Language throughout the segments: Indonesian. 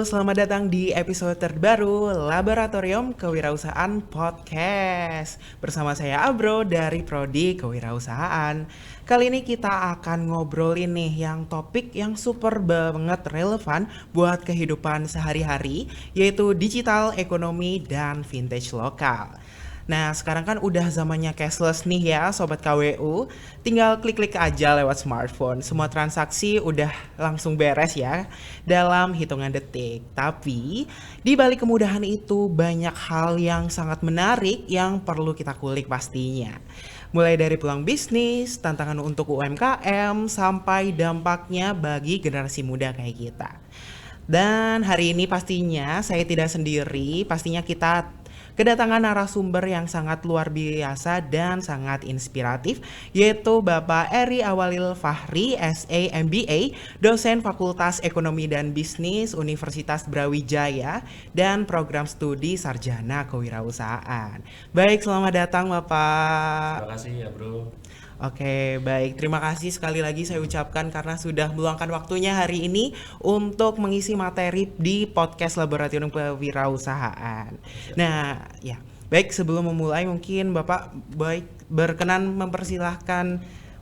selamat datang di episode terbaru Laboratorium Kewirausahaan Podcast. Bersama saya Abro dari Prodi Kewirausahaan. Kali ini kita akan ngobrolin nih yang topik yang super banget relevan buat kehidupan sehari-hari, yaitu digital ekonomi dan vintage lokal. Nah, sekarang kan udah zamannya cashless nih ya Sobat KWU. Tinggal klik-klik aja lewat smartphone. Semua transaksi udah langsung beres ya dalam hitungan detik. Tapi di balik kemudahan itu banyak hal yang sangat menarik yang perlu kita kulik pastinya. Mulai dari peluang bisnis, tantangan untuk UMKM, sampai dampaknya bagi generasi muda kayak kita. Dan hari ini pastinya saya tidak sendiri, pastinya kita kedatangan narasumber yang sangat luar biasa dan sangat inspiratif, yaitu Bapak Eri Awalil Fahri, SA MBA, dosen Fakultas Ekonomi dan Bisnis Universitas Brawijaya, dan program studi Sarjana Kewirausahaan. Baik, selamat datang Bapak. Terima kasih ya bro. Oke, baik. Terima kasih sekali lagi saya ucapkan karena sudah meluangkan waktunya hari ini untuk mengisi materi di podcast Laboratorium Kewirausahaan. Nah, ya. Baik, sebelum memulai mungkin Bapak berkenan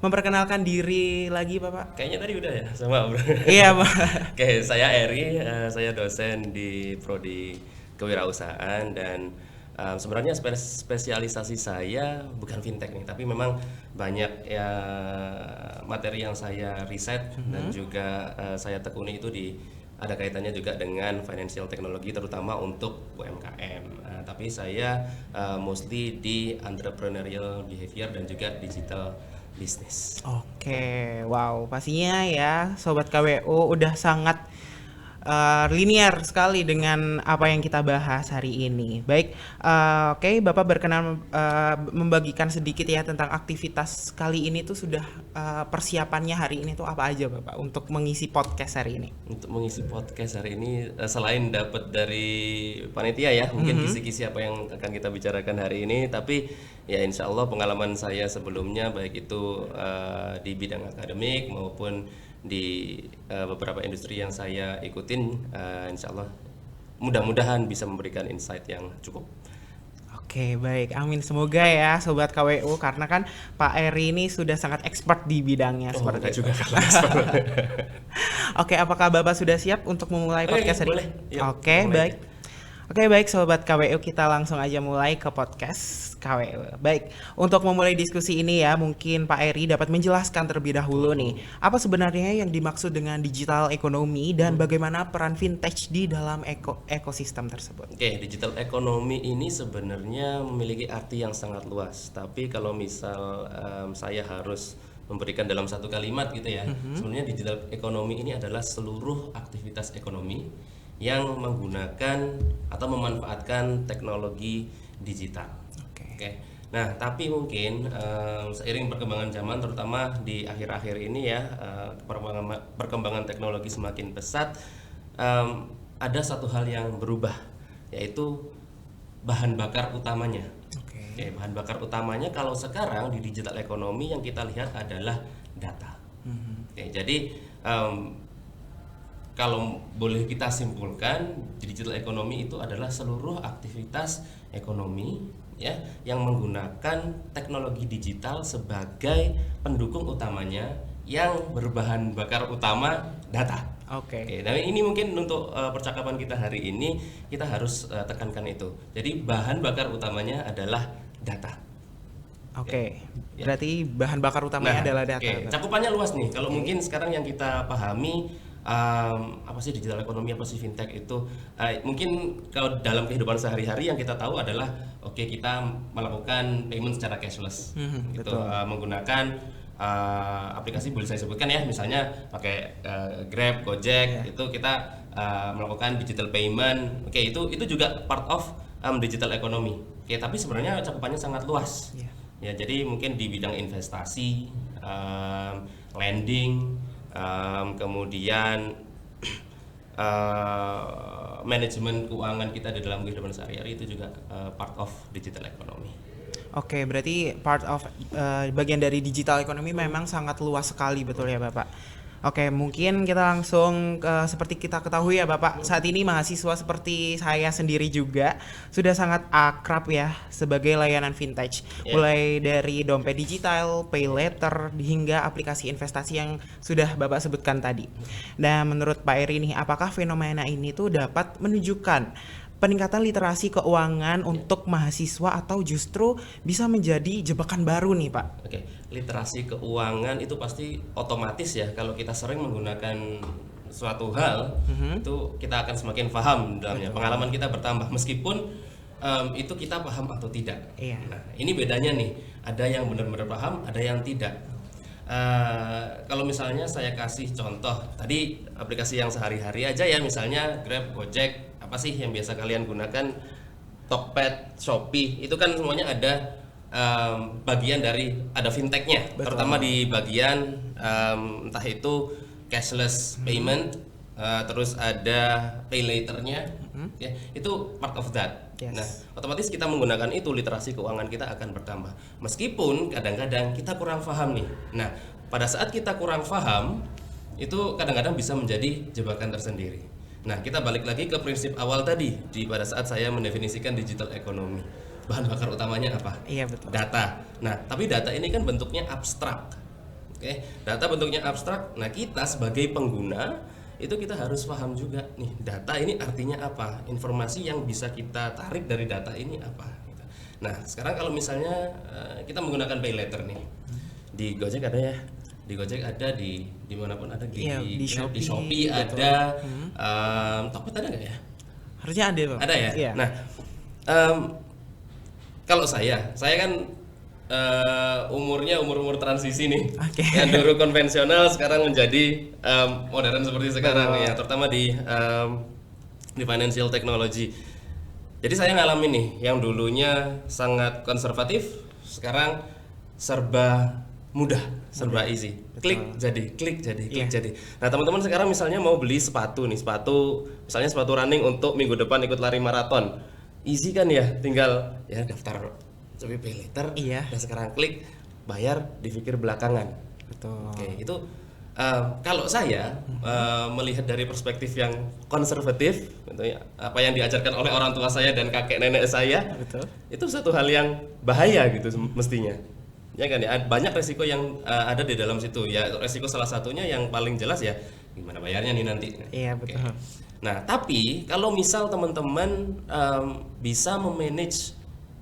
memperkenalkan diri lagi, Bapak. Kayaknya tadi udah ya sama bro. Iya, Pak. Oke, saya Eri, saya dosen di Prodi Kewirausahaan dan sebenarnya spesialisasi saya bukan fintech nih, tapi memang banyak ya materi yang saya riset dan juga saya tekuni itu ada kaitannya juga dengan financial technology terutama untuk UMKM. Tapi saya mostly di entrepreneurial behavior dan juga digital business. Oke, wow. Pastinya ya, Sobat KWU udah sangat linear sekali dengan apa yang kita bahas hari ini. Baik, oke, Bapak berkenan membagikan sedikit ya tentang aktivitas kali ini tuh sudah persiapannya hari ini tuh apa aja Bapak untuk mengisi podcast hari ini? Untuk mengisi podcast hari ini selain dapat dari panitia ya, mungkin kisi-kisi apa yang akan kita bicarakan hari ini, tapi ya insya Allah pengalaman saya sebelumnya baik itu di bidang akademik maupun di beberapa industri yang saya ikutin, insya Allah mudah-mudahan bisa memberikan insight yang cukup. Oke, baik. Amin. Semoga ya Sobat KWU, karena kan Pak Eri ini sudah sangat expert di bidangnya seperti itu. Juga Oke, apakah Bapak sudah siap untuk memulai podcast hari ini? Oke, baik. Aja. Oke, baik Sobat KWU, kita langsung aja mulai ke podcast KWU. Baik, untuk memulai diskusi ini ya, mungkin Pak Eri dapat menjelaskan terlebih dahulu nih, apa sebenarnya yang dimaksud dengan digital ekonomi dan bagaimana peran vintage di dalam ekosistem tersebut. Oke, digital ekonomi ini sebenarnya memiliki arti yang sangat luas. Tapi kalau misal saya harus memberikan dalam satu kalimat gitu ya, sebenarnya digital ekonomi ini adalah seluruh aktivitas ekonomi yang menggunakan atau memanfaatkan teknologi digital. Oke. Nah, tapi mungkin seiring perkembangan zaman, terutama di akhir-akhir ini ya, perkembangan teknologi semakin pesat, ada satu hal yang berubah, yaitu bahan bakar utamanya. Oke, bahan bakar utamanya kalau sekarang di digital ekonomi yang kita lihat adalah data. Oke, jadi kalau boleh kita simpulkan, digital ekonomi itu adalah seluruh aktivitas ekonomi ya yang menggunakan teknologi digital sebagai pendukung utamanya yang berbahan bakar utama data. Oke, dan ini mungkin untuk percakapan kita hari ini kita harus tekankan itu. Jadi bahan bakar utamanya adalah data. Oke, berarti bahan bakar utamanya adalah data. Cakupannya luas nih. Kalau mungkin sekarang yang kita pahami apa sih digital ekonomi, apa sih fintech itu, mungkin kalau dalam kehidupan sehari-hari yang kita tahu adalah kita melakukan payment secara cashless gitu, menggunakan aplikasi boleh saya sebutkan ya, misalnya pakai Grab, Gojek, itu kita melakukan digital payment. Itu juga part of digital ekonomi. Tapi sebenarnya cakupannya sangat luas. Ya, jadi mungkin di bidang investasi, lending, kemudian manajemen keuangan kita di dalam kehidupan sehari-hari itu juga part of digital economy. Oke, berarti part of bagian dari digital economy memang sangat luas sekali, betul ya Bapak? Oke, mungkin kita langsung seperti kita ketahui ya Bapak, saat ini mahasiswa seperti saya sendiri juga sudah sangat akrab ya sebagai layanan vintage. Ya. Mulai dari dompet digital, pay later, hingga aplikasi investasi yang sudah Bapak sebutkan tadi. Nah, menurut Pak Eri nih, apakah fenomena ini tuh dapat menunjukkan peningkatan literasi keuangan untuk mahasiswa atau justru bisa menjadi jebakan baru nih Pak? Oke, literasi keuangan itu pasti otomatis ya kalau kita sering menggunakan suatu hal itu kita akan semakin paham dalamnya. Pengalaman kita bertambah meskipun itu kita paham atau tidak. Iya. Nah, ini bedanya nih. Ada yang benar-benar paham, ada yang tidak. Kalau misalnya saya kasih contoh tadi aplikasi yang sehari-hari aja ya, misalnya Grab, Gojek, apa sih yang biasa kalian gunakan, Tokped, Shopee, itu kan semuanya ada bagian dari ada fintechnya, terutama di bagian entah itu cashless payment, terus ada pay laternya, ya itu part of that. Yes. Nah, otomatis kita menggunakan itu, literasi keuangan kita akan bertambah. Meskipun kadang-kadang kita kurang paham nih. Nah, pada saat kita kurang paham, itu kadang-kadang bisa menjadi jebakan tersendiri. Nah, kita balik lagi ke prinsip awal tadi pada saat saya mendefinisikan digital economy. Bahan bakar utamanya apa? Iya betul. Data. Nah, tapi data ini kan bentuknya abstrak. Oke, data bentuknya abstrak. Nah, kita sebagai pengguna itu kita harus paham juga nih, data ini artinya apa, informasi yang bisa kita tarik dari data ini apa gitu. Nah, sekarang kalau misalnya kita menggunakan pay later nih, di Gojek ada ya, di Gojek ada, di dimanapun ada, di Shopee ada, Tokped ada nggak ya? Harusnya ada Pak. Ada ya. Iya. Nah, kalau saya kan umurnya umur transisi nih, Oke. yang dulu konvensional sekarang menjadi modern seperti sekarang ya, terutama di financial technology. Jadi saya ngalamin nih, yang dulunya sangat konservatif, sekarang serba mudah, serba easy. Klik jadi, klik jadi, klik jadi. Nah, teman-teman sekarang misalnya mau beli sepatu nih, misalnya sepatu running untuk minggu depan ikut lari maraton. Easy kan ya, tinggal ya daftar Shopee Pay Later, dan sekarang klik, bayar, dipikir belakangan. Betul. Oke, itu kalau saya melihat dari perspektif yang konservatif, gitu ya, apa yang diajarkan oleh orang tua saya dan kakek nenek saya, Betul. itu satu hal yang bahaya gitu mestinya. Ya kan ya, banyak resiko yang ada di dalam situ. Ya, resiko salah satunya yang paling jelas ya, gimana bayarnya nih nanti. Iya betul. Oke. Nah, tapi kalau misal teman-teman bisa memanage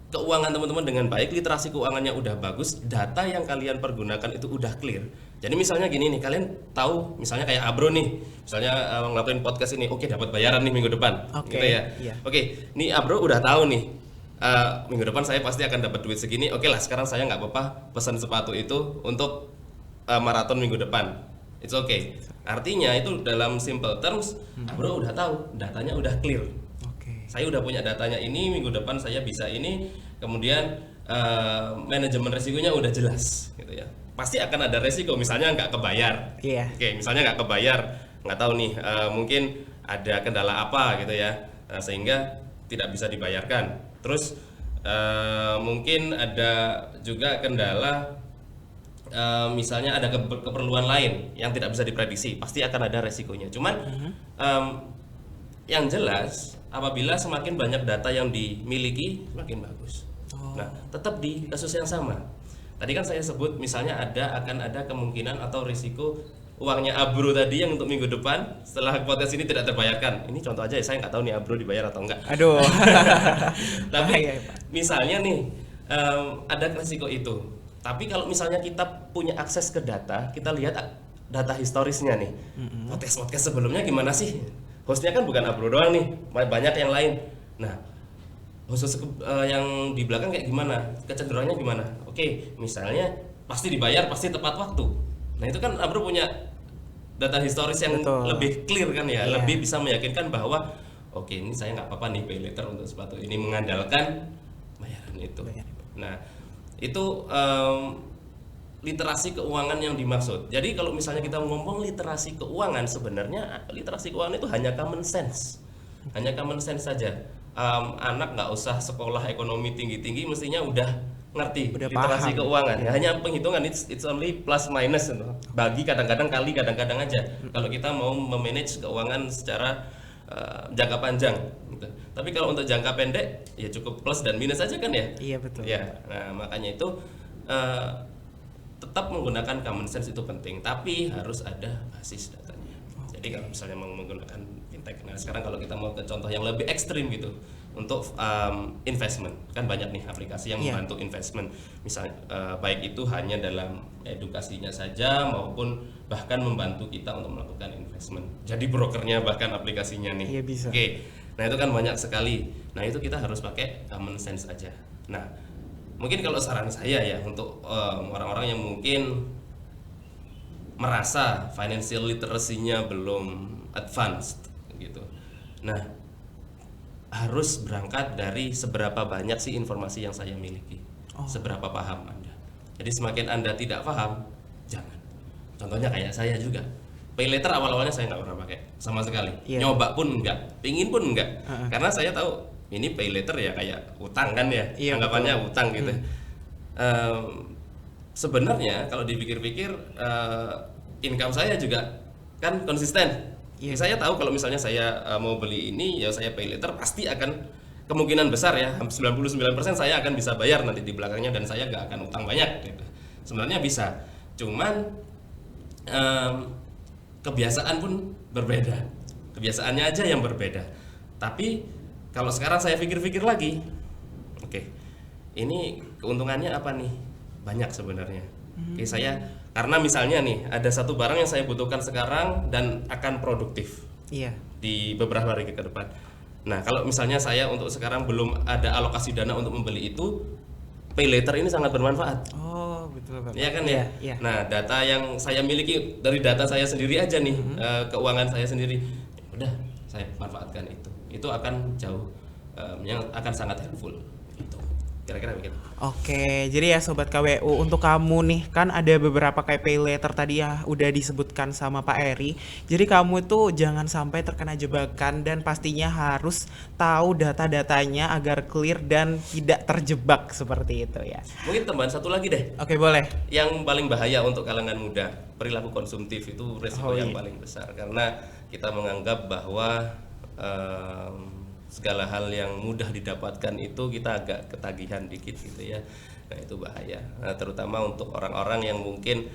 keuangan teman-teman dengan baik, literasi keuangannya udah bagus, data yang kalian pergunakan itu udah clear. Jadi misalnya gini nih, kalian tahu misalnya kayak Abro nih, misalnya ngelakuin podcast ini, oke dapat bayaran nih minggu depan, gitu ya. Iya. Oke, nih Abro udah tahu nih, minggu depan saya pasti akan dapat duit segini. Oke lah, sekarang saya nggak apa-apa pesan sepatu itu untuk maraton minggu depan. It's okay. Artinya itu dalam simple terms, Abro udah tahu, datanya udah clear. Saya udah punya datanya ini, minggu depan saya bisa ini, kemudian manajemen resikonya udah jelas, gitu ya. Pasti akan ada resiko, misalnya nggak kebayar. Iya. Oke, misalnya nggak kebayar, nggak tahu nih, mungkin ada kendala apa gitu ya, sehingga tidak bisa dibayarkan. Terus mungkin ada juga kendala, misalnya ada keperluan lain yang tidak bisa diprediksi, pasti akan ada resikonya. Cuman yang jelas, apabila semakin banyak data yang dimiliki, semakin bagus. Nah, tetap di kasus yang sama. Tadi kan saya sebut misalnya akan ada kemungkinan atau risiko uangnya Abro tadi yang untuk minggu depan setelah podcast ini tidak terbayarkan. Ini contoh aja ya, saya nggak tahu nih Abro dibayar atau enggak. Aduh. Tapi Bahaya, Pak. misalnya nih ada risiko itu. Tapi kalau misalnya kita punya akses ke data, kita lihat data historisnya nih. Podcast sebelumnya gimana sih? Hostnya kan bukan Abro doang nih, banyak yang lain. Nah, host yang di belakang kayak gimana? Kecenderungannya gimana? Oke, misalnya pasti dibayar, pasti tepat waktu. Nah, itu kan Abro punya data historis yang lebih clear kan ya, lebih bisa meyakinkan bahwa oke, ini saya nggak apa-apa nih pay later untuk sepatu ini mengandalkan bayaran itu. Nah, itu literasi keuangan yang dimaksud. Jadi kalau misalnya kita ngomong literasi keuangan, sebenarnya literasi keuangan itu hanya common sense. Hanya common sense saja. Anak nggak usah sekolah ekonomi tinggi-tinggi, mestinya udah ngerti Udah literasi paham. keuangan. Ya, hanya penghitungan it's only plus minus gitu. Bagi kadang-kadang kali kadang-kadang aja. Kalau kita mau memanage keuangan secara jangka panjang gitu. Tapi kalau untuk jangka pendek ya cukup plus dan minus aja kan ya. Iya betul. Ya, nah makanya itu eh, tetap menggunakan common sense itu penting, tapi harus ada basis datanya. Jadi kalau misalnya mau menggunakan fintech, nah sekarang kalau kita mau ke contoh yang lebih ekstrim gitu, untuk investment, kan banyak nih aplikasi yang Iya. membantu investment, misalnya baik itu hanya dalam edukasinya saja maupun bahkan membantu kita untuk melakukan investment. Jadi brokernya bahkan aplikasinya nih. Iya, bisa. Oke, nah itu kan banyak sekali. Nah itu kita harus pakai common sense aja. Nah mungkin kalau saran saya ya untuk orang-orang yang mungkin merasa financial literacy-nya belum advanced gitu. Nah, harus berangkat dari seberapa banyak sih informasi yang saya miliki. Seberapa paham Anda. Jadi semakin Anda tidak paham, jangan. Contohnya kayak saya juga. Pay later awal-awalnya saya nggak pernah pakai sama sekali. Iya. Nyoba pun enggak, pingin pun enggak. Karena saya tahu ini pay later ya kayak utang kan ya. Iya, Anggapannya utang gitu. Sebenarnya kalau dipikir-pikir income saya juga kan konsisten. Iya. Saya tahu kalau misalnya saya mau beli ini ya saya pay later pasti akan kemungkinan besar ya 99% saya akan bisa bayar nanti di belakangnya dan saya nggak akan utang banyak gitu. Sebenarnya bisa. Cuman kebiasaan pun berbeda. Kebiasaannya aja yang berbeda. Tapi kalau sekarang saya pikir-pikir lagi, oke, ini keuntungannya apa nih? Banyak sebenarnya. Oke, saya karena misalnya nih ada satu barang yang saya butuhkan sekarang dan akan produktif Iya. di beberapa hari ke depan. Nah, kalau misalnya saya untuk sekarang belum ada alokasi dana untuk membeli itu, pay later ini sangat bermanfaat. Oh betul Bapak. Iya kan ya? Iya. Nah, data yang saya miliki dari data saya sendiri aja nih, keuangan saya sendiri, ya udah saya manfaatkan itu. Itu akan jauh, yang akan sangat helpful. Itu kira-kira begitu. Oke, jadi ya Sobat KWU, untuk kamu nih, kan ada beberapa kayak pay later tadi ya udah disebutkan sama Pak Eri. Jadi kamu itu jangan sampai terkena jebakan dan pastinya harus tahu data-datanya agar clear dan tidak terjebak seperti itu ya. Mungkin tambahan satu lagi deh. Oke, boleh. Yang paling bahaya untuk kalangan muda, perilaku konsumtif itu resiko yang paling besar karena kita menganggap bahwa segala hal yang mudah didapatkan itu kita agak ketagihan dikit gitu ya. Nah itu bahaya. Nah, terutama untuk orang-orang yang mungkin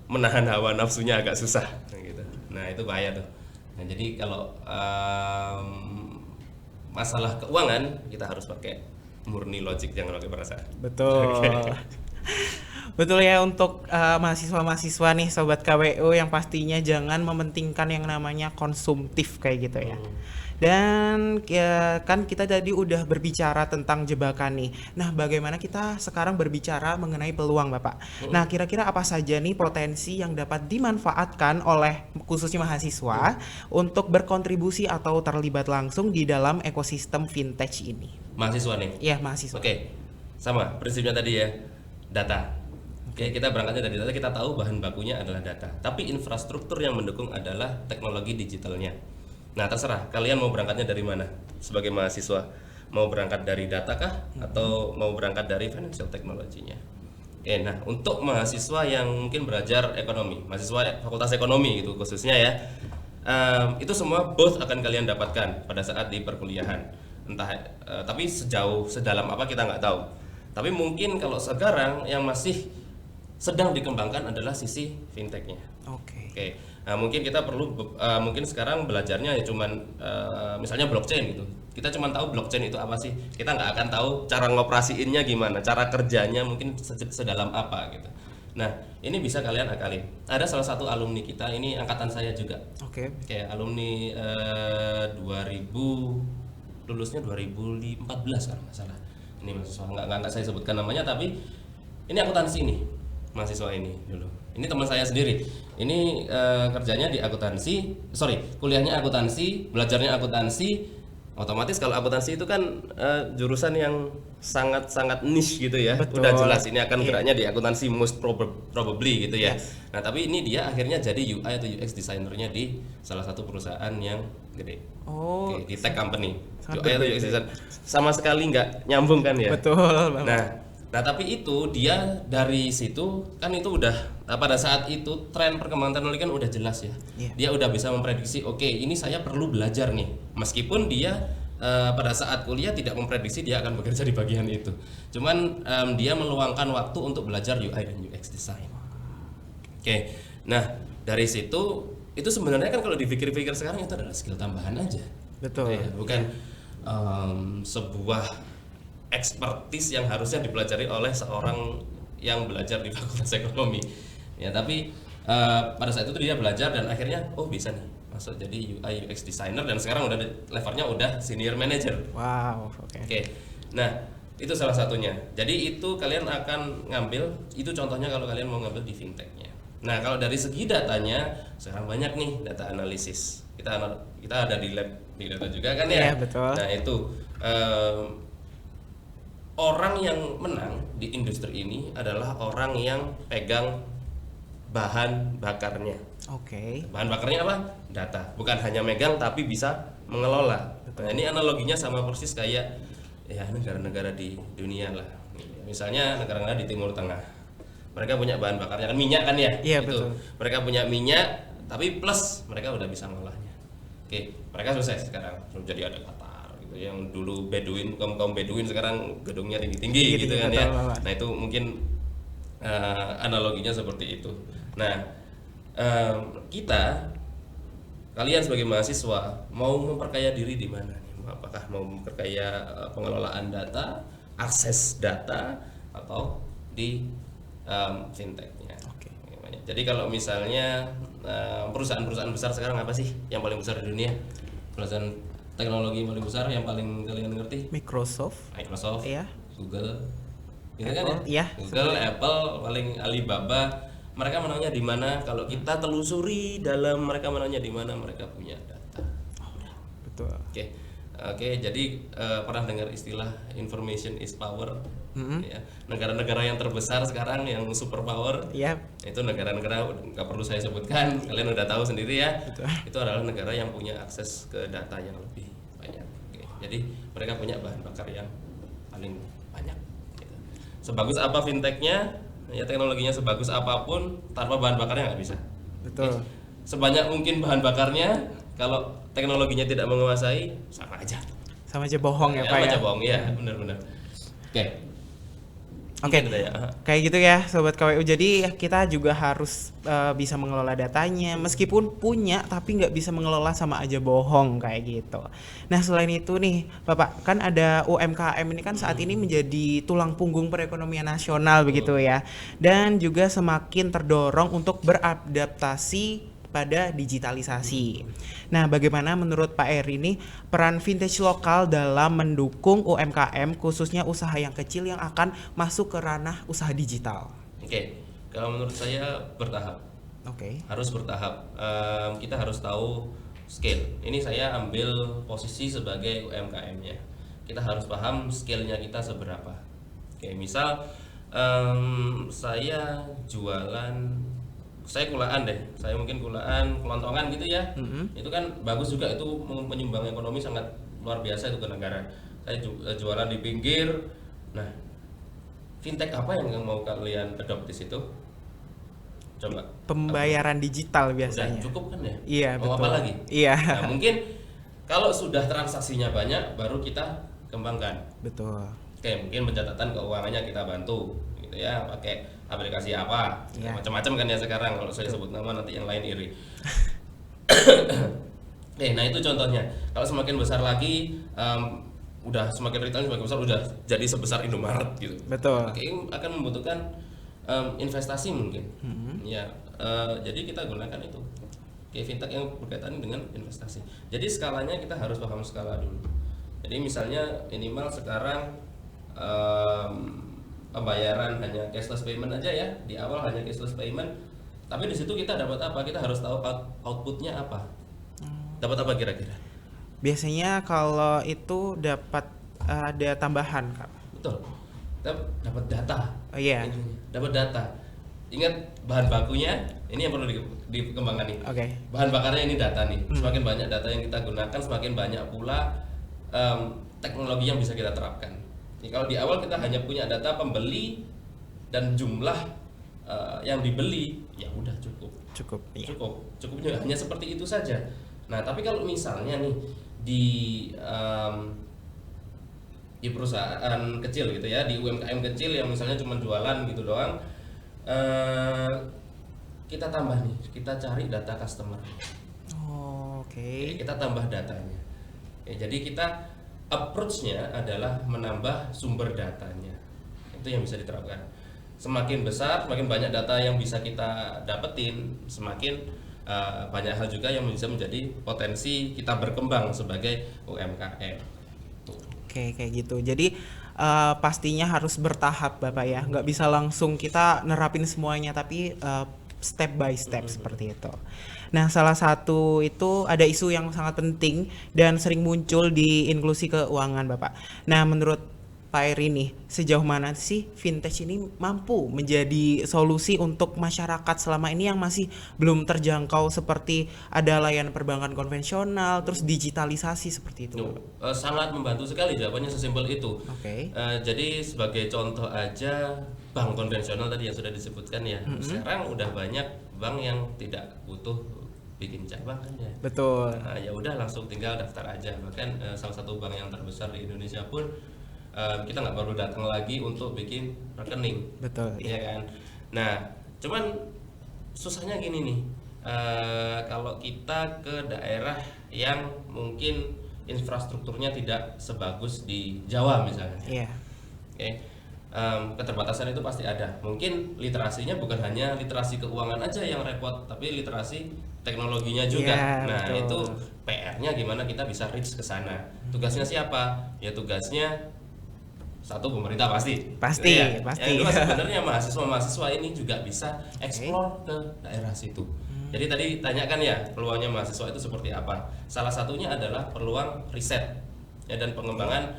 menahan hawa nafsunya agak susah gitu. Nah itu bahaya tuh. Nah jadi kalau masalah keuangan kita harus pakai murni logik, jangan pakai perasaan. Betul. Betul ya, untuk mahasiswa-mahasiswa nih Sobat KWU yang pastinya jangan mementingkan yang namanya konsumtif kayak gitu ya. Dan ya, kan kita tadi udah berbicara tentang jebakan nih. Nah, bagaimana kita sekarang berbicara mengenai peluang, Bapak? Nah, kira-kira apa saja nih potensi yang dapat dimanfaatkan oleh khususnya mahasiswa untuk berkontribusi atau terlibat langsung di dalam ekosistem fintech ini? Mahasiswa nih. Iya, mahasiswa. Oke, sama prinsipnya tadi ya, data. Oke, kita berangkatnya dari data, kita tahu bahan bakunya adalah data. Tapi infrastruktur yang mendukung adalah teknologi digitalnya. Nah, terserah kalian mau berangkatnya dari mana sebagai mahasiswa. Mau berangkat dari data kah atau mau berangkat dari financial technology-nya. Oke, nah untuk mahasiswa yang mungkin belajar ekonomi, mahasiswa fakultas ekonomi gitu khususnya ya, itu semua both akan kalian dapatkan pada saat di perkuliahan. Entah, tapi sedalam apa kita nggak tahu. Tapi mungkin kalau sekarang yang masih sedang dikembangkan adalah sisi fintech-nya. Oke. Oke, nah mungkin kita perlu mungkin sekarang belajarnya ya cuman misalnya blockchain gitu. Kita cuma tahu blockchain itu apa sih. Kita nggak akan tahu cara ngoperasiinnya gimana, cara kerjanya mungkin sedalam apa gitu. Nah, ini bisa kalian akalin. Ada salah satu alumni kita, ini angkatan saya juga. Oke. Kayak alumni 2000 lulusnya 2014 kalau nggak salah. Ini mahasiswa nggak saya sebutkan namanya, tapi ini akuntansi nih mahasiswa ini dulu. Ini teman saya sendiri. Ini kerjanya di kuliahnya akuntansi, belajarnya akuntansi. Otomatis kalau akuntansi itu kan jurusan yang sangat-sangat niche gitu ya. Betul. Udah jelas ini akan geraknya di akuntansi most probably gitu ya. Yes. Nah, tapi ini dia akhirnya jadi UI atau UX designernya di salah satu perusahaan yang gede. Oh, Oke, di tech company. sangat UI atau UX designer sama sekali nggak nyambung kan ya. betul, Bapak. Nah, Nah, tapi itu dia dari situ kan itu udah pada saat itu tren perkembangan teknologi kan udah jelas ya. Dia udah bisa memprediksi, oke, ini saya perlu belajar nih. Meskipun dia pada saat kuliah tidak memprediksi dia akan bekerja di bagian itu. Cuman dia meluangkan waktu untuk belajar UI dan UX design. Oke. Nah, dari situ itu sebenarnya kan kalau dipikir-pikir sekarang itu adalah skill tambahan aja. Betul. Ya, bukan sebuah expertise yang harusnya dipelajari oleh seorang yang belajar di Fakultas Ekonomi. Ya, tapi pada saat itu dia belajar dan akhirnya bisa nih masuk jadi UI UX designer dan sekarang udah levelnya udah senior manager. Wow, oke. Oke. Nah, itu salah satunya. Jadi itu kalian akan ngambil, itu contohnya kalau kalian mau ngambil di fintechnya. Nah, kalau dari segi datanya sekarang banyak nih data analisis. Kita ada di lab di data juga kan ya. Iya, betul. Nah, itu orang yang menang di industri ini adalah orang yang pegang bahan bakarnya. Oke. Bahan bakarnya apa? Data. Bukan hanya megang tapi bisa mengelola. Nah, ini analoginya sama persis kayak ya negara-negara di dunia lah. Misalnya negara-negara di Timur Tengah. Mereka punya bahan bakarnya kan minyak kan ya? Iya, itu. betul. Mereka punya minyak tapi plus mereka udah bisa ngolahnya. Oke, mereka sukses sekarang. Jadi ada Qatar gitu yang dulu Beduin, kaum Beduin sekarang gedungnya tinggi-tinggi gitu kan ya. Nah, itu mungkin analoginya seperti itu. Nah, kalian sebagai mahasiswa mau memperkaya diri di mana nih? Apakah mau memperkaya pengelolaan data, akses data, atau di fintechnya? Oke. Jadi kalau misalnya perusahaan-perusahaan besar sekarang apa sih yang paling besar di dunia? Perusahaan teknologi yang paling besar yang paling kalian ngerti? Microsoft. Iya. Google. Gitu kan ya? Iya. Google, Apple, paling Alibaba. Mereka menangnya di mana? Kalau kita telusuri dalam mereka menangnya di mana? Mereka punya data. Betul. Oke, jadi pernah dengar istilah information is power? Ya, negara-negara yang terbesar sekarang yang superpower, itu negara-negara nggak perlu saya sebutkan, kalian udah tahu sendiri ya. Betul. Itu adalah negara yang punya akses ke data yang lebih banyak. Jadi mereka punya bahan bakar yang paling banyak. Gitu. Sebagus apa fintechnya, ya teknologinya sebagus apapun, tanpa bahan bakarnya nggak bisa. Betul. Sebanyak mungkin bahan bakarnya, kalau teknologinya tidak menguasai, sama aja. Sama aja bohong ya Pak ya. Sama aja bohong, ya benar-benar. Oke, kayak gitu ya Sobat KWU. Jadi kita juga harus bisa mengelola datanya. Meskipun punya tapi nggak bisa mengelola, sama aja bohong kayak gitu. Nah, selain itu nih Bapak, kan ada UMKM ini kan saat ini menjadi tulang punggung perekonomian nasional begitu ya. Dan juga semakin terdorong untuk beradaptasi pada digitalisasi. Nah, bagaimana menurut Pak Eri ini peran vintage lokal dalam mendukung UMKM, khususnya usaha yang kecil yang akan masuk ke ranah usaha digital? Kalau menurut saya bertahap. Harus bertahap. Kita harus tahu scale. Ini saya ambil posisi sebagai UMKM-nya. Kita harus paham scale-nya kita seberapa. Misal saya jualan, saya kulaan deh, saya mungkin kulaan kelontongan gitu ya. Itu kan bagus juga, itu menyumbang ekonomi sangat luar biasa itu ke negara. Saya jualan di pinggir. Nah, fintech apa yang mau kalian adopt di situ? Coba. Pembayaran digital biasanya. Udah cukup kan ya? Iya, mau betul. apa lagi? Iya. Nah, mungkin kalau sudah transaksinya banyak, baru kita kembangkan. Betul. Mungkin pencatatan keuangannya kita bantu gitu ya, pakai aplikasi apa, macam-macam kan ya sekarang. Kalau saya sebut nama nanti yang lain iri. Nah itu contohnya. Kalau semakin besar lagi, udah semakin retail semakin besar, udah jadi sebesar Indomaret gitu. Betul. Akan membutuhkan investasi mungkin. Jadi kita gunakan itu. Fintech yang berkaitan dengan investasi. Jadi skalanya kita harus paham skala dulu. Jadi misalnya minimal sekarang pembayaran hanya cashless payment aja ya, di awal hanya cashless payment, tapi di situ kita dapat apa? Kita harus tahu outputnya apa. Dapat apa kira-kira? Biasanya kalau itu dapat ada tambahan, Kak. Betul. Dapat data. Dapat data. Ingat bahan bakunya, ini yang perlu dikembangkan nih. Bahan bakarnya ini data nih. Semakin banyak data yang kita gunakan, semakin banyak pula teknologi yang bisa kita terapkan. Kalau di awal kita hanya punya data pembeli dan jumlah yang dibeli, ya udah cukup. Iya. Cukupnya hanya seperti itu saja. Nah, tapi kalau misalnya nih di di perusahaan kecil gitu ya, di UMKM kecil yang misalnya cuma jualan gitu doang, kita tambah nih, kita cari data customer. Oke. Kita tambah datanya. Jadi kita approach-nya adalah menambah sumber datanya. Itu yang bisa diterapkan. Semakin besar, semakin banyak data yang bisa kita dapetin, semakin banyak hal juga yang bisa menjadi potensi kita berkembang sebagai UMKM. Oke, kayak gitu. Jadi pastinya harus bertahap Bapak ya, nggak bisa langsung kita nerapin semuanya, tapi step by step seperti itu. Nah, salah satu itu ada isu yang sangat penting dan sering muncul di inklusi keuangan Bapak. Nah, menurut Pak Eri nih, sejauh mana sih fintech ini mampu menjadi solusi untuk masyarakat selama ini yang masih belum terjangkau, seperti ada layanan perbankan konvensional, terus digitalisasi seperti itu? Sangat membantu sekali, jawabannya sesimpel itu. Oke. Jadi sebagai contoh aja, bank konvensional tadi yang sudah disebutkan ya, sekarang udah banyak bank yang tidak butuh bikin cabang kan ya. Betul. Ya udah langsung tinggal daftar aja. Bahkan salah satu bank yang terbesar di Indonesia pun kita nggak perlu datang lagi untuk bikin rekening. Betul. Ya kan. Nah, cuman susahnya gini nih. Kalau kita ke daerah yang mungkin infrastrukturnya tidak sebagus di Jawa misalnya. Iya. Oke. Keterbatasan itu pasti ada. Mungkin literasinya bukan hanya literasi keuangan aja yang repot, tapi literasi teknologinya juga. Iya, Nah, betul. itu PR-nya gimana kita bisa reach ke sana. Tugasnya siapa? Ya tugasnya satu, pemerintah pasti. Pasti, Gitu ya. pasti. Yang kedua sebenarnya mahasiswa-mahasiswa ini juga bisa explore ke daerah situ. Jadi tadi tanyakan ya, peluangnya mahasiswa itu seperti apa? Salah satunya adalah peluang riset ya, dan pengembangan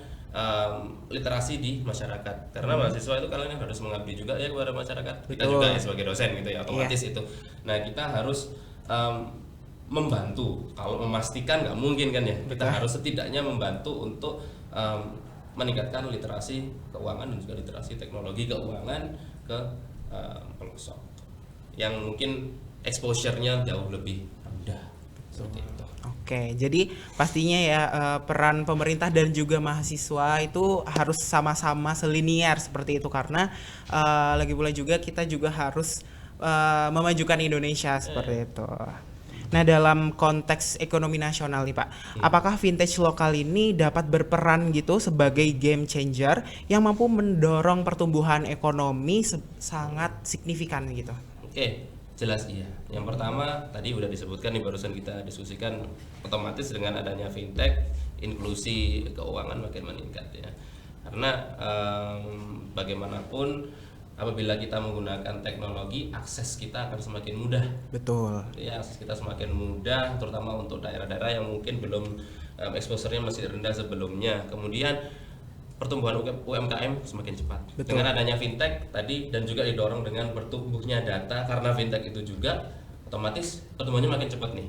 literasi di masyarakat. Karena mahasiswa itu kalian harus mengabdi juga ya kepada masyarakat. Kita Betul. juga ya sebagai dosen gitu ya, otomatis itu. Nah, kita harus membantu. Kalau memastikan nggak mungkin kan ya. Kita harus setidaknya membantu untuk meningkatkan literasi keuangan dan juga literasi teknologi keuangan ke pelosok yang mungkin exposure-nya jauh lebih rendah. Seperti itu. Oke, jadi pastinya ya peran pemerintah dan juga mahasiswa itu harus sama-sama selinier seperti itu, karena lagi pula juga kita juga harus memajukan Indonesia seperti itu. Nah, dalam konteks ekonomi nasional nih Pak, apakah vintage lokal ini dapat berperan gitu sebagai game changer yang mampu mendorong pertumbuhan ekonomi sangat signifikan gitu? Oke, jelas iya. Yang pertama tadi udah disebutkan nih, barusan kita diskusikan, otomatis dengan adanya fintech, inklusi keuangan makin meningkat ya. Karena bagaimanapun apabila kita menggunakan teknologi, akses kita akan semakin mudah. Betul. Ya, akses kita semakin mudah, terutama untuk daerah-daerah yang mungkin belum exposure-nya masih rendah sebelumnya. Kemudian pertumbuhan UMKM semakin cepat. Betul. Dengan adanya fintech tadi dan juga didorong dengan bertumbuhnya data, karena fintech itu juga otomatis pertumbuhannya makin cepat nih.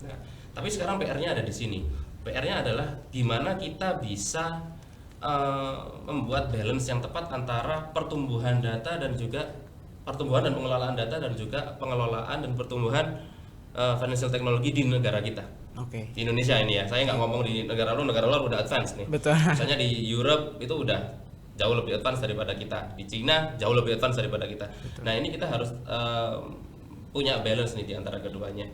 Nah, tapi sekarang PR-nya ada di sini. PR-nya adalah gimana kita bisa membuat balance yang tepat antara pertumbuhan data dan juga pertumbuhan dan pengelolaan data dan juga pengelolaan dan pertumbuhan financial technology di negara kita. Oke. Di Indonesia ini ya, saya nggak ngomong di negara luar udah advance nih. Betul. Misalnya di Europe itu udah jauh lebih advance daripada kita, di Cina jauh lebih advance daripada kita. Betul. Nah, ini kita harus punya balance nih di antara keduanya.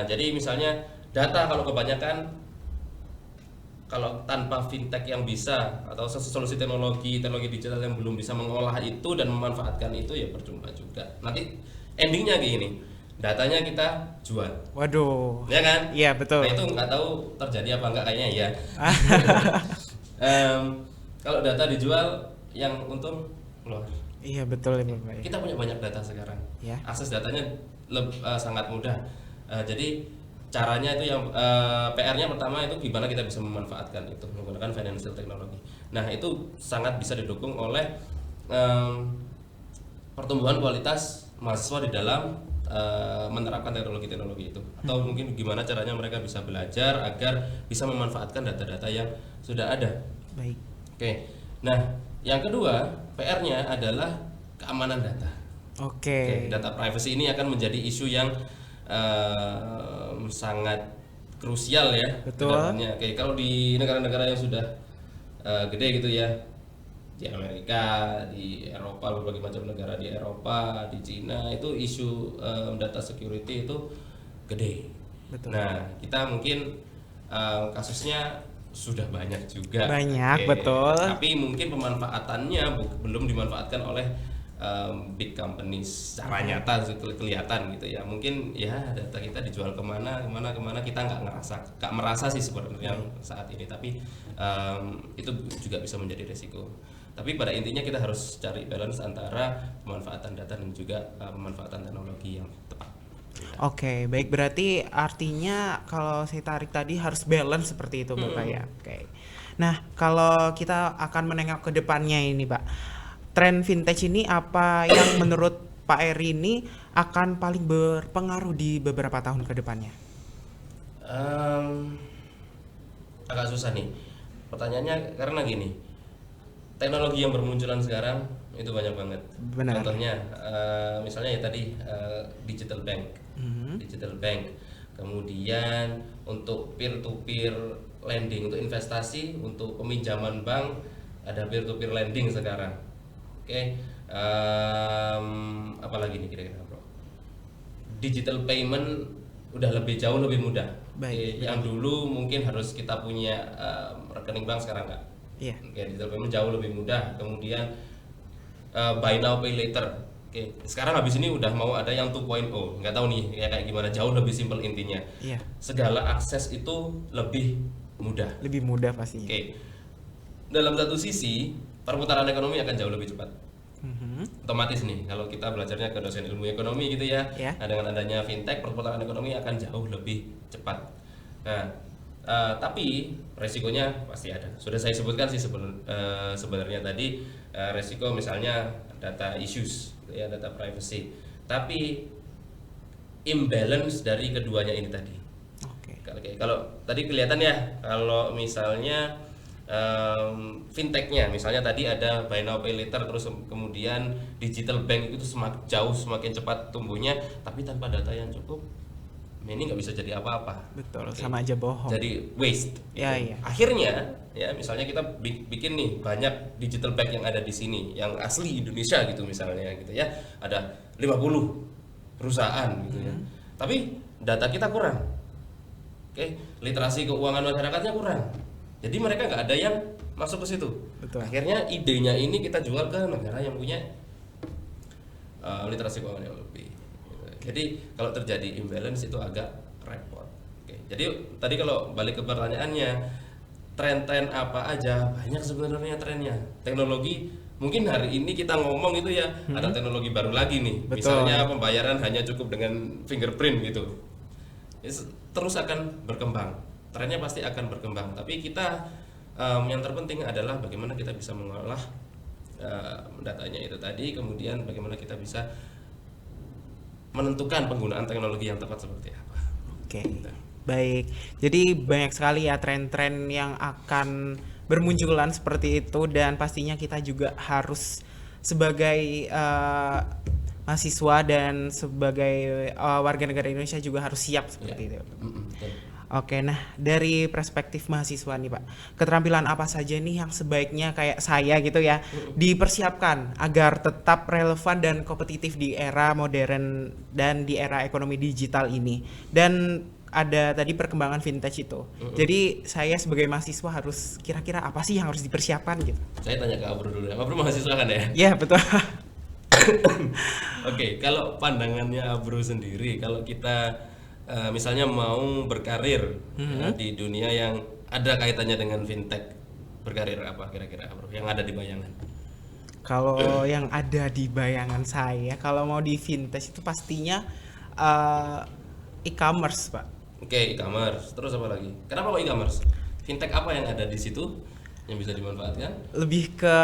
Jadi misalnya data kalau kebanyakan, kalau tanpa fintech yang bisa atau solusi teknologi digital yang belum bisa mengolah itu dan memanfaatkan itu, ya percuma juga. Nanti endingnya gini, datanya kita jual. Waduh. Ya kan? Iya, betul. Nah, itu nggak tahu terjadi apa enggak, kayaknya ya. Kalau data dijual, yang untung luar. Iya, betul ya Bapak. Kita punya banyak data sekarang. Ya. Akses datanya sangat mudah. Jadi caranya itu yang PR-nya pertama itu gimana kita bisa memanfaatkan itu menggunakan financial technology. Nah, itu sangat bisa didukung oleh pertumbuhan kualitas mahasiswa di dalam menerapkan teknologi itu, atau mungkin gimana caranya mereka bisa belajar agar bisa memanfaatkan data-data yang sudah ada. Baik. Oke, Nah, yang kedua PR-nya adalah keamanan data. Oke. Data privacy ini akan menjadi isu yang sangat krusial ya Betul. kedepannya. Oke, kalau di negara-negara yang sudah gede gitu ya, di Amerika, di Eropa, berbagai macam negara di Eropa, di Cina, itu isu data security itu gede. Betul. Nah, kita mungkin kasusnya sudah banyak juga. Banyak, Oke. betul. Tapi mungkin pemanfaatannya belum dimanfaatkan oleh big companies secara nyata kelihatan gitu ya. Mungkin ya data kita dijual kemana kita nggak merasa sih sebenarnya saat ini. Tapi itu juga bisa menjadi resiko. Tapi pada intinya kita harus cari balance antara pemanfaatan data dan juga pemanfaatan teknologi yang tepat. Oke, baik, berarti artinya kalau saya tarik tadi harus balance seperti itu Bapak ya. Oke. Nah, kalau kita akan menengok ke depannya ini Pak, tren vintage ini apa yang menurut Pak Eri ini akan paling berpengaruh di beberapa tahun ke depannya? Agak susah nih pertanyaannya karena gini, teknologi yang bermunculan sekarang itu banyak banget. Benar. Contohnya misalnya ya tadi digital bank. Digital bank. Kemudian untuk peer to peer lending, untuk investasi, untuk peminjaman bank ada peer to peer lending sekarang. Oke. Apalagi nih kira-kira bro? Digital payment udah jauh lebih mudah. Baik. Yang dulu mungkin harus kita punya rekening bank, sekarang enggak. Iya. Digital payment jauh lebih mudah. Kemudian buy now pay later. Sekarang habis ini udah mau ada yang 2.0. Nggak tahu nih kayak gimana, jauh lebih simpel intinya. Iya. Segala akses itu lebih mudah. Lebih mudah pastinya. Dalam satu sisi perputaran ekonomi akan jauh lebih cepat. Otomatis nih kalau kita belajarnya ke dosen ilmu ekonomi gitu ya. Nah, dengan adanya fintech perputaran ekonomi akan jauh lebih cepat. Nah, tapi resikonya pasti ada. Sudah saya sebutkan sih sebenarnya tadi resiko misalnya data issues, ya, data privacy. Tapi imbalance dari keduanya ini tadi. Kalau tadi kelihatan ya, kalau misalnya fintechnya, misalnya tadi ada buy now pay later, terus kemudian digital bank itu semakin cepat tumbuhnya, tapi tanpa data yang cukup. Ini nggak bisa jadi apa-apa. Betul, sama aja bohong. Jadi waste. Ya, iya. Akhirnya, ya misalnya kita bikin nih banyak digital bank yang ada di sini, yang asli Indonesia gitu misalnya gitu ya, ada 50 perusahaan gitu ya. Tapi data kita kurang. Literasi keuangan masyarakatnya kurang. Jadi mereka nggak ada yang masuk ke situ. Betul. Akhirnya idenya ini kita jual ke negara yang punya literasi keuangan yang lebih. Jadi kalau terjadi imbalance itu agak repot. Jadi tadi kalau balik ke pertanyaannya, tren-tren apa aja? Banyak sebenarnya trennya. Teknologi mungkin hari ini kita ngomong itu ya, ada teknologi baru lagi nih. Betul. Misalnya pembayaran hanya cukup dengan fingerprint gitu. Terus akan berkembang. Trennya pasti akan berkembang. Tapi kita yang terpenting adalah bagaimana kita bisa mengolah datanya itu tadi, kemudian bagaimana kita bisa menentukan penggunaan teknologi yang tepat seperti apa. Baik. Jadi banyak sekali ya tren-tren yang akan bermunculan seperti itu, dan pastinya kita juga harus sebagai mahasiswa dan sebagai warga negara Indonesia juga harus siap seperti itu. Nah dari perspektif mahasiswa nih Pak, keterampilan apa saja nih yang sebaiknya kayak saya gitu ya dipersiapkan agar tetap relevan dan kompetitif di era modern dan di era ekonomi digital ini? Dan ada tadi perkembangan vintage itu. Jadi saya sebagai mahasiswa harus kira-kira apa sih yang harus dipersiapkan gitu? Saya tanya ke Abro dulu. Abro mahasiswa kan ya? Iya, betul. Kalau pandangannya Abro sendiri, kalau kita misalnya mau berkarir di dunia yang ada kaitannya dengan fintech, berkarir apa kira-kira Bro yang ada di bayangan? Kalau yang ada di bayangan saya, kalau mau di vintage itu pastinya e-commerce Pak. E-commerce. Terus apa lagi? Kenapa kok e-commerce? Fintech apa yang ada di situ yang bisa dimanfaatkan? Lebih ke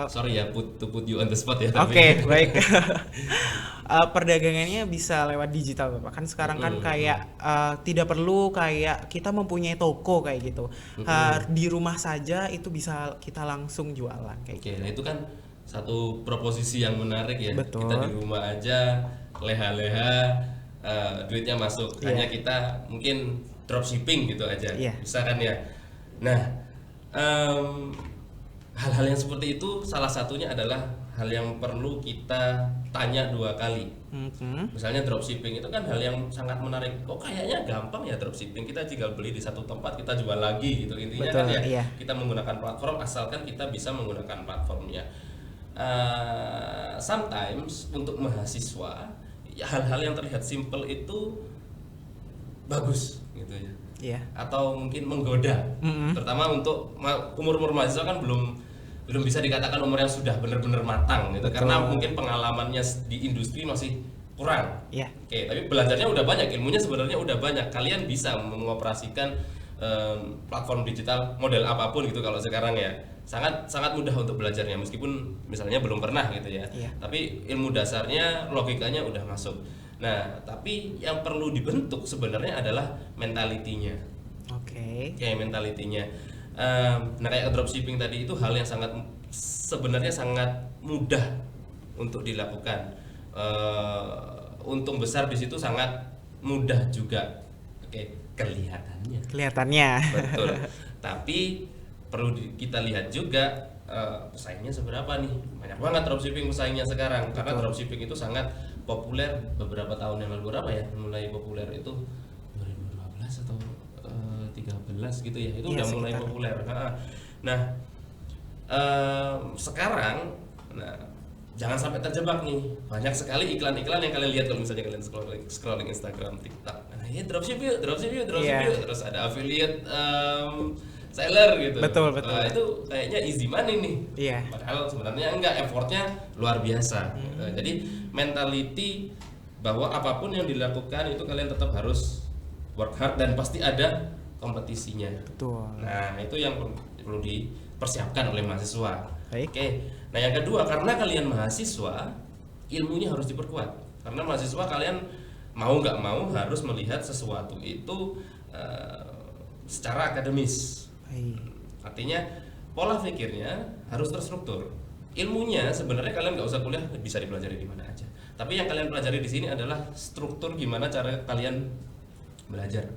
sorry ya, put you on the spot ya. Baik. perdagangannya bisa lewat digital Bapak. Kan sekarang kan kayak tidak perlu kayak kita mempunyai toko kayak gitu. Di rumah saja itu bisa kita langsung jualan kayak Oke, gitu. nah itu kan satu proposisi yang menarik ya. Betul. Kita di rumah aja leha-leha, duitnya masuk. Iya. Hanya kita mungkin dropshipping gitu aja, Iya. bisa kan ya. Nah, hal-hal yang seperti itu salah satunya adalah hal yang perlu kita tanya 2 kali. Misalnya dropshipping itu kan hal yang sangat menarik. Kok kayaknya gampang ya dropshipping, kita tinggal beli di satu tempat kita jual lagi gitu. Intinya Betul, kan ya iya. kita menggunakan platform asalkan kita bisa menggunakan platformnya. Sometimes untuk mahasiswa ya, hal-hal yang terlihat simple itu bagus gitu ya. Iya. Atau mungkin menggoda, terutama untuk umur mahasiswa kan belum bisa dikatakan umur yang sudah benar-benar matang gitu. Betul. Karena mungkin pengalamannya di industri masih kurang. Iya. Oke, tapi belajarnya udah banyak, ilmunya sebenarnya udah banyak. Kalian bisa mengoperasikan platform digital model apapun gitu kalau sekarang ya. Sangat mudah untuk belajarnya meskipun misalnya belum pernah gitu ya. Iya. Tapi ilmu dasarnya, logikanya udah masuk. Nah, tapi yang perlu dibentuk sebenarnya adalah mentalitinya. Oke. Kayak mentalitinya. Nah, kayak dropshipping tadi itu hal yang sebenarnya sangat mudah untuk dilakukan. Untung besar di situ sangat mudah juga. Oke, kelihatannya. Kelihatannya. Betul. Tapi perlu kita lihat juga pesaingnya seberapa nih. Banyak banget dropshipping pesaingnya sekarang. Karena dropshipping itu sangat populer beberapa tahun yang lalu. Berapa ya? Mulai populer itu 2012 atau 13 gitu ya. Itu Iya, udah mulai sekitar. populer. Nah, sekarang jangan sampai terjebak nih. Banyak sekali iklan-iklan yang kalian lihat kalau misalnya kalian scrolling Instagram, TikTok. Nah, ya dropship yuk. Iya. Terus ada affiliate seller gitu. Betul. Nah, itu kayaknya easy money nih. Iya. Padahal sebenarnya enggak, effortnya luar biasa. Gitu. Jadi mentality bahwa apapun yang dilakukan itu kalian tetap harus work hard dan pasti ada kompetisinya. Betul. Nah, itu yang perlu dipersiapkan oleh mahasiswa. Baik. Oke. Nah, yang kedua, karena kalian mahasiswa, ilmunya harus diperkuat. Karena mahasiswa kalian mau nggak mau harus melihat sesuatu itu secara akademis. Baik. Artinya pola pikirnya harus terstruktur. Ilmunya sebenarnya kalian nggak usah kuliah, bisa dipelajari di mana aja. Tapi yang kalian pelajari di sini adalah struktur gimana cara kalian belajar.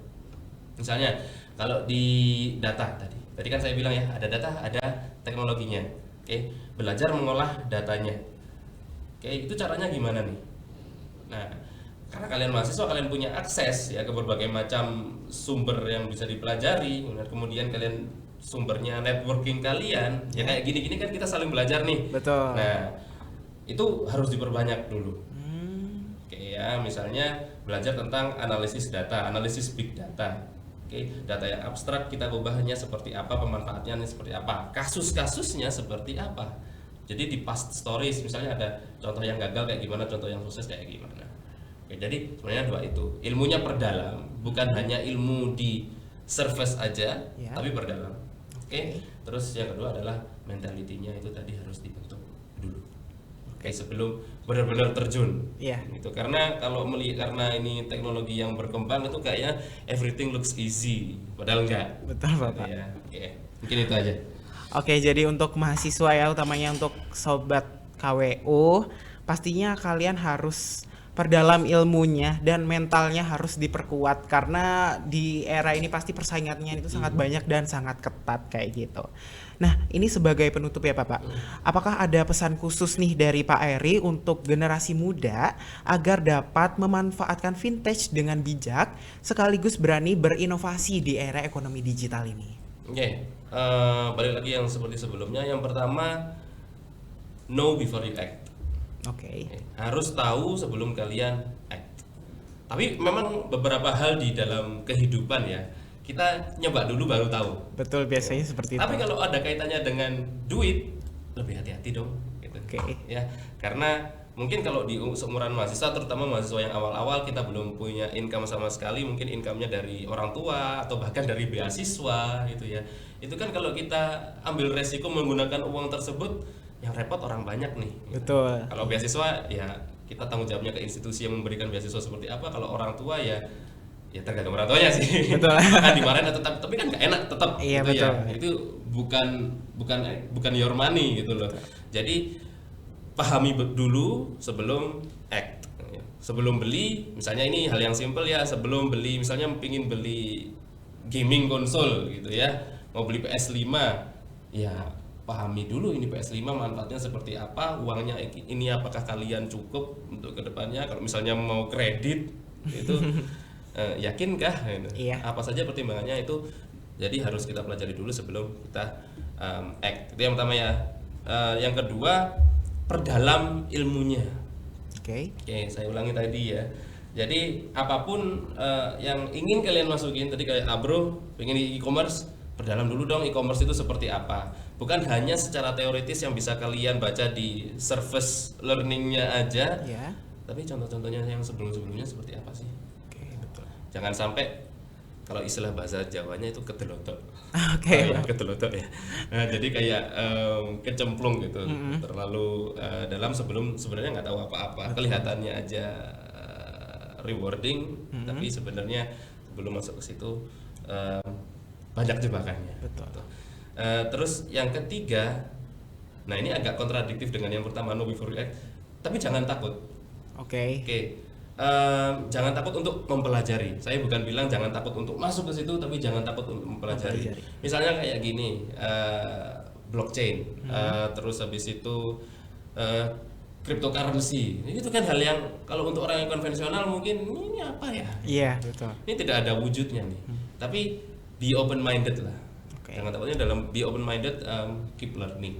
Misalnya kalau di data tadi kan saya bilang ya, ada data, ada teknologinya. Oke, belajar mengolah datanya. Oke, itu caranya gimana nih? Nah, karena kalian mahasiswa, kalian punya akses ya ke berbagai macam sumber yang bisa dipelajari. Kemudian kalian sumbernya networking kalian, ya kayak gini-gini kan kita saling belajar nih. Betul. Nah, itu harus diperbanyak dulu. Oke ya, misalnya belajar tentang analisis data, analisis big data. Oke, data yang abstrak kita ubahnya seperti apa, pemanfaatnya seperti apa, kasus-kasusnya seperti apa. Jadi di past stories misalnya ada contoh yang gagal kayak gimana, contoh yang sukses kayak gimana. Oke, jadi sebenarnya dua itu, ilmunya perdalam, bukan hanya ilmu di surface aja, Ya. tapi perdalam. Oke, terus yang kedua adalah mentalitinya itu tadi harus dibentuk dulu. Oke, sebelum benar-benar terjun. Iya. Gitu. Karena kalau karena ini teknologi yang berkembang itu kayaknya everything looks easy, padahal enggak. Betul, Gitu Bapak. ya. Oke, mungkin itu aja. Oke, jadi untuk mahasiswa ya, utamanya untuk sobat KWU, pastinya kalian harus perdalam ilmunya dan mentalnya harus diperkuat karena di era ini pasti persaingannya itu sangat banyak dan sangat ketat kayak gitu. Nah, ini sebagai penutup ya Bapak. Apakah ada pesan khusus nih dari Pak Eri untuk generasi muda agar dapat memanfaatkan vintage dengan bijak sekaligus berani berinovasi di era ekonomi digital ini? Oke, balik lagi yang seperti sebelumnya. Yang pertama, know before you act. Oke. Harus tahu sebelum kalian act. Tapi memang beberapa hal di dalam kehidupan ya, kita nyoba dulu baru tahu. Betul, biasanya seperti itu. Tapi kalau ada kaitannya dengan duit, lebih hati-hati dong. Gitu. Oke. Ya, karena mungkin kalau di seumuran mahasiswa, terutama mahasiswa yang awal-awal kita belum punya income sama sekali, mungkin income-nya dari orang tua atau bahkan dari beasiswa gitu ya. Itu kan kalau kita ambil resiko menggunakan uang tersebut, yang repot orang banyak nih. Gitu. Betul. Kalau beasiswa ya kita tanggung jawabnya ke institusi yang memberikan beasiswa seperti apa. Kalau orang tua ya tergantung orang tuanya sih. Betul. Kan dimarahin atau tapi kan gak enak tetap Iya, gitu betul. ya. Itu bukan your money gitu loh. Jadi pahami dulu sebelum act. Sebelum beli, misalnya ini hal yang simple ya, sebelum beli misalnya pingin beli gaming konsol gitu ya, mau beli PS5, ya pahami dulu ini PS5 manfaatnya seperti apa, uangnya ini apakah kalian cukup untuk kedepannya, kalau misalnya mau kredit itu yakinkah gitu. Iya. Apa saja pertimbangannya itu, jadi harus kita pelajari dulu sebelum kita act. Itu yang pertama ya. Yang kedua, perdalam ilmunya. Oke. Oke, saya ulangi tadi ya. Jadi apapun yang ingin kalian masukin, tadi kayak Abro pengen e-commerce, perdalam dulu dong e-commerce itu seperti apa. Bukan hanya secara teoritis yang bisa kalian baca di surface learningnya aja, Ya. tapi contoh-contohnya yang sebelum-sebelumnya seperti apa sih. Oke, betul. Jangan sampai kalau istilah bahasa Jawanya itu ketelotok. Oke. Ketelotok ya. Nah, jadi kayak kecemplung gitu, terlalu dalam sebenarnya nggak tahu apa-apa. Kelihatannya aja rewarding, tapi sebenarnya sebelum masuk ke situ banyak jebakannya. Betul. Terus yang ketiga, nah ini agak kontradiktif dengan yang pertama, know before you act, tapi jangan takut. Oke. Oke, jangan takut untuk mempelajari. Saya bukan bilang jangan takut untuk masuk ke situ, tapi jangan takut untuk mempelajari. Misalnya kayak gini, blockchain, terus habis itu cryptocurrency. Itu kan hal yang kalau untuk orang yang konvensional mungkin ini apa ya? Iya, betul. Ini tidak ada wujudnya nih. Tapi be open minded lah. Oke. Jangan takutnya dalam be open minded, keep learning.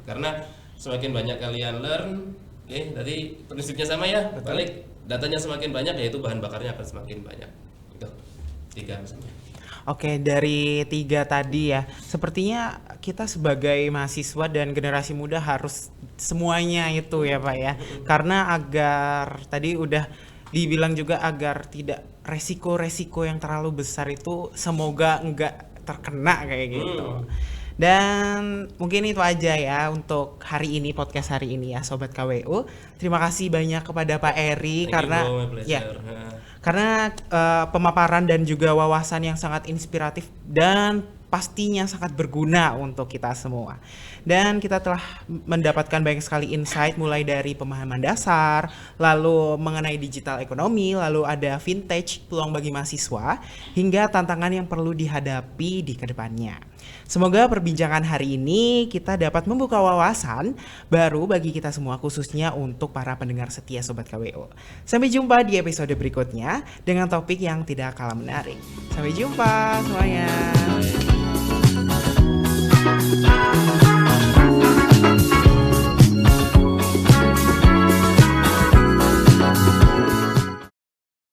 Karena semakin banyak kalian learn, tadi prinsipnya sama ya. Balik datanya semakin banyak, yaitu bahan bakarnya akan semakin banyak. Itu 3 misalnya. Oke, dari 3 tadi ya, sepertinya kita sebagai mahasiswa dan generasi muda harus semuanya itu ya Pak ya. Karena agar tadi udah dibilang juga agar tidak resiko-resiko yang terlalu besar itu semoga enggak terkena kayak gitu. Dan mungkin itu aja ya untuk hari ini, podcast hari ini ya Sobat KWU. Terima kasih banyak kepada Pak Eri karena pemaparan dan juga wawasan yang sangat inspiratif dan pastinya sangat berguna untuk kita semua. Dan kita telah mendapatkan banyak sekali insight mulai dari pemahaman dasar, lalu mengenai digital ekonomi, lalu ada vintage, peluang bagi mahasiswa, hingga tantangan yang perlu dihadapi di kedepannya. Semoga perbincangan hari ini kita dapat membuka wawasan baru bagi kita semua, khususnya untuk para pendengar setia Sobat KWU. Sampai jumpa di episode berikutnya dengan topik yang tidak kalah menarik. Sampai jumpa semuanya.